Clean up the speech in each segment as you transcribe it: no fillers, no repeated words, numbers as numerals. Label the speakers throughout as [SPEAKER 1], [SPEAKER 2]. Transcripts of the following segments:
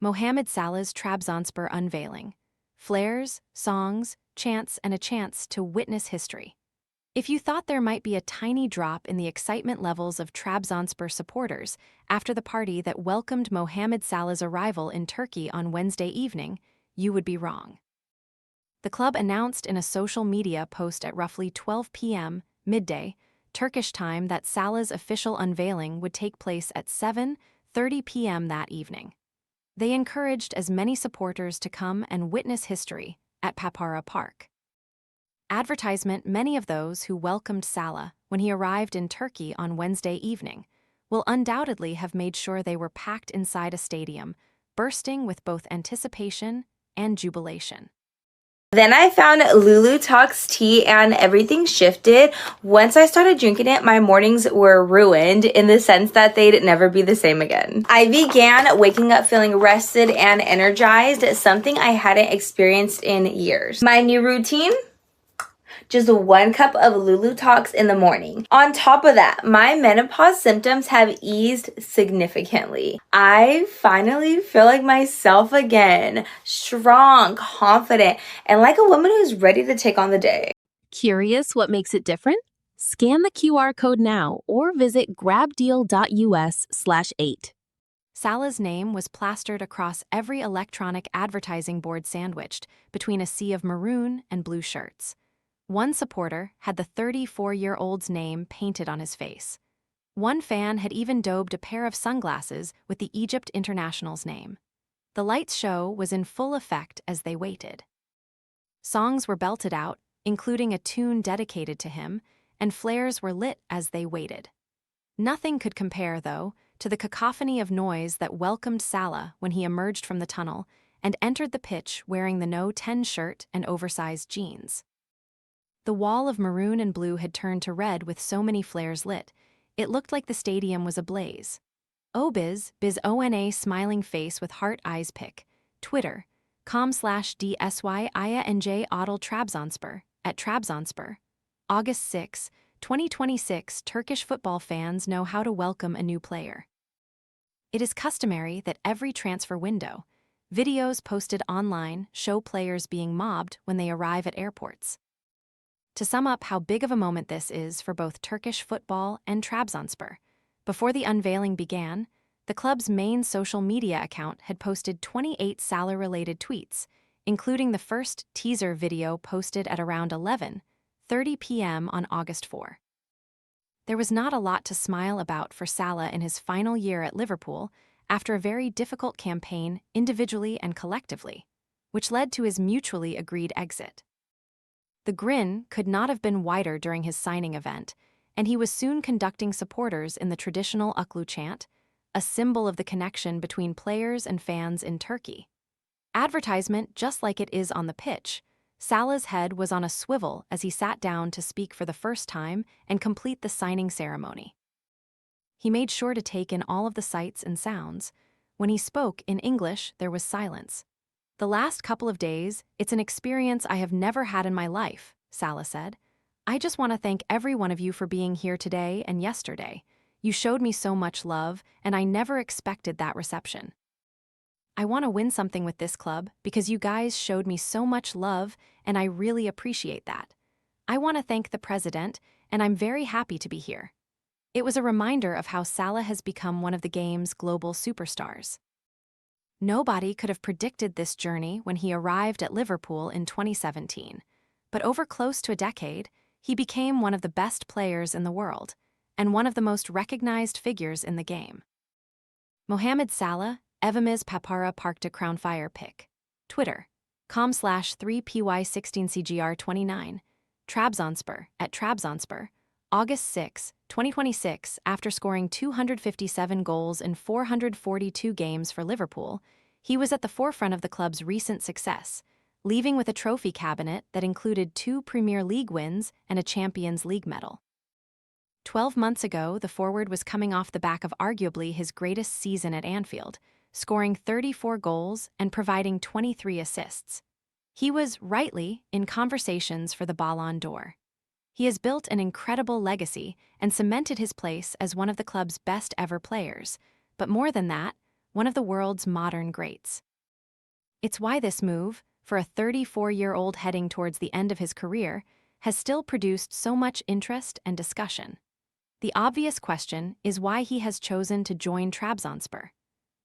[SPEAKER 1] Mohamed Salah's Trabzonspor unveiling. Flares, songs, chants, and a chance to witness history. If you thought there might be a tiny drop in the excitement levels of Trabzonspor supporters after the party that welcomed Mohamed Salah's arrival in Turkey on Wednesday evening, you would be wrong. The club announced in a social media post at roughly 12 p.m., midday, Turkish time that Salah's official unveiling would take place at 7:30 p.m. that evening. They encouraged as many supporters to come and witness history at Papara Park. Advertisement: many of those who welcomed Salah when he arrived in Turkey on Wednesday evening will undoubtedly have made sure they were packed inside a stadium, bursting with both anticipation and jubilation.
[SPEAKER 2] Then I found Lulu Talks tea and everything shifted. Once I started drinking it, my mornings were ruined in the sense that they'd never be the same again. I began waking up feeling rested and energized, something I hadn't experienced in years. My new routine? Just 1 cup of Lulu Talks in the morning. On top of that, my menopause symptoms have eased significantly. I finally feel like myself again, strong, confident, and like a woman who's ready to take on the day.
[SPEAKER 3] Curious what makes it different? Scan the QR code now or visit grabdeal.us/8.
[SPEAKER 1] Salah's name was plastered across every electronic advertising board sandwiched between a sea of maroon and blue shirts. One supporter had the 34-year-old's name painted on his face. One fan had even daubed a pair of sunglasses with the Egypt international's name. The lights show was in full effect as they waited. Songs were belted out, including a tune dedicated to him, and flares were lit as they waited. Nothing could compare, though, to the cacophony of noise that welcomed Salah when he emerged from the tunnel and entered the pitch wearing the No. 10 shirt and oversized jeans. The wall of maroon and blue had turned to red with so many flares lit, it looked like the stadium was ablaze. Biz ONA smiling face with heart eyes pic. Twitter, com/DSYIANJ Adel Trabzonspor, at Trabzonspor. August 6, 2026 Turkish football fans know how to welcome a new player. It is customary that every transfer window, videos posted online show players being mobbed when they arrive at airports. To sum up how big of a moment this is for both Turkish football and Trabzonspor, before the unveiling began, the club's main social media account had posted 28 Salah-related tweets, including the first teaser video posted at around 11:30 p.m. on August 4. There was not a lot to smile about for Salah in his final year at Liverpool after a very difficult campaign individually and collectively, which led to his mutually agreed exit. The grin could not have been wider during his signing event, and he was soon conducting supporters in the traditional Uklu chant, a symbol of the connection between players and fans in Turkey. Advertisement just like it is on the pitch, Salah's head was on a swivel as he sat down to speak for the first time and complete the signing ceremony. He made sure to take in all of the sights and sounds. When he spoke in English, there was silence. "The last couple of days, it's an experience I have never had in my life," Salah said. "I just want to thank every one of you for being here today and yesterday. You showed me so much love, and I never expected that reception. I want to win something with this club because you guys showed me so much love, and I really appreciate that. I want to thank the president, and I'm very happy to be here." It was a reminder of how Salah has become one of the game's global superstars. Nobody could have predicted this journey when he arrived at Liverpool in 2017, but over close to a decade, he became one of the best players in the world and one of the most recognized figures in the game. Mohamed Salah, Evamiz Papara Parkta Crown Fire pic. Twitter, com/3py16cgr29. Trabzonspor, at Trabzonspor. August 6, 2026, after scoring 257 goals in 442 games for Liverpool, he was at the forefront of the club's recent success, leaving with a trophy cabinet that included 2 Premier League wins and a Champions League medal. 12 months ago, the forward was coming off the back of arguably his greatest season at Anfield, scoring 34 goals and providing 23 assists. He was, rightly, in conversations for the Ballon d'Or. He has built an incredible legacy and cemented his place as one of the club's best-ever players, but more than that, one of the world's modern greats. It's why this move, for a 34-year-old heading towards the end of his career, has still produced so much interest and discussion. The obvious question is why he has chosen to join Trabzonspor.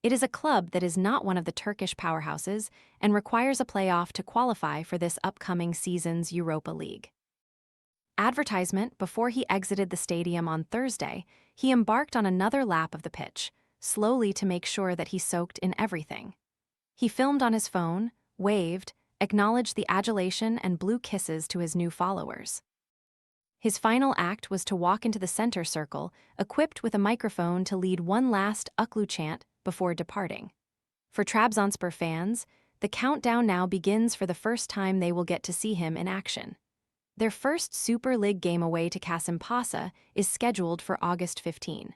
[SPEAKER 1] It is a club that is not one of the Turkish powerhouses and requires a playoff to qualify for this upcoming season's Europa League. Advertisement before he exited the stadium on Thursday, he embarked on another lap of the pitch, slowly to make sure that he soaked in everything. He filmed on his phone, waved, acknowledged the adulation and blew kisses to his new followers. His final act was to walk into the center circle, equipped with a microphone to lead one last Uklu chant before departing. For Trabzonspor fans, the countdown now begins for the first time they will get to see him in action. Their first Super League game away to Kasımpaşa is scheduled for August 15.